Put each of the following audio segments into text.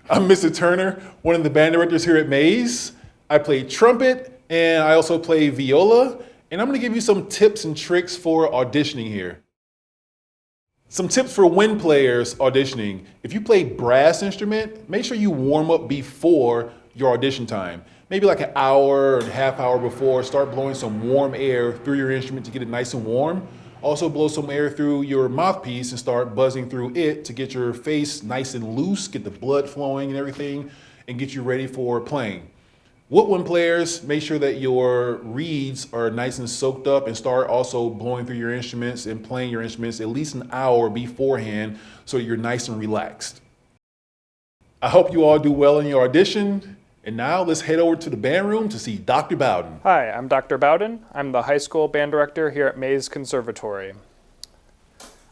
I'm Mr. Turner, one of the band directors here at Mays. I play trumpet and I also play viola. And I'm gonna give you some tips and tricks for auditioning here. Some tips for wind players auditioning. If you play brass instrument, make sure you warm up before your audition time. Maybe like an hour and a half hour before, start blowing some warm air through your instrument to get it nice and warm. Also blow some air through your mouthpiece and start buzzing through it to get your face nice and loose, get the blood flowing and everything, and get you ready for playing. Woodwind players, make sure that your reeds are nice and soaked up and start also blowing through your instruments and playing your instruments at least an hour beforehand so you're nice and relaxed. I hope you all do well in your audition. And now let's head over to the band room to see Dr. Bowden. Hi, I'm Dr. Bowden. I'm the high school band director here at Mays Conservatory.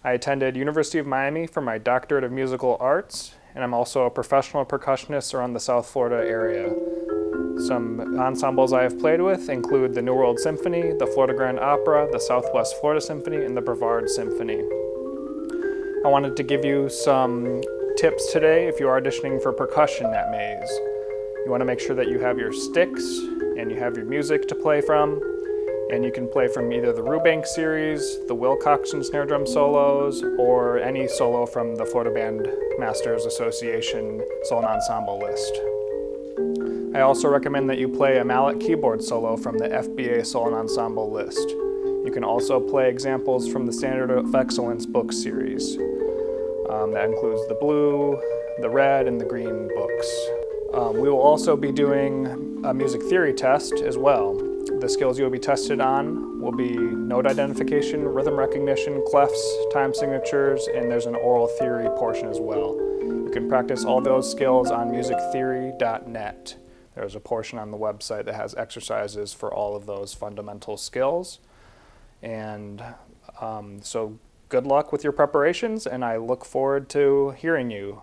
I attended University of Miami for my doctorate of musical arts, and I'm also a professional percussionist around the South Florida area. Some ensembles I have played with include the New World Symphony, the Florida Grand Opera, the Southwest Florida Symphony, and the Brevard Symphony. I wanted to give you some tips today if you're auditioning for percussion at Mays. You want to make sure that you have your sticks and you have your music to play from, and you can play from either the Rubank series, the Wilcoxon snare drum solos, or any solo from the Florida Band Masters Association solo ensemble list. I also recommend that you play a mallet keyboard solo from the FBA solo ensemble list. You can also play examples from the Standard of Excellence book series. That includes the blue, the red, and the green books. We will also be doing a music theory test as well. The skills you will be tested on will be note identification, rhythm recognition, clefs, time signatures, and there's an oral theory portion as well. You can practice all those skills on musictheory.net. There's a portion on the website that has exercises for all of those fundamental skills. And so good luck with your preparations, and I look forward to hearing you.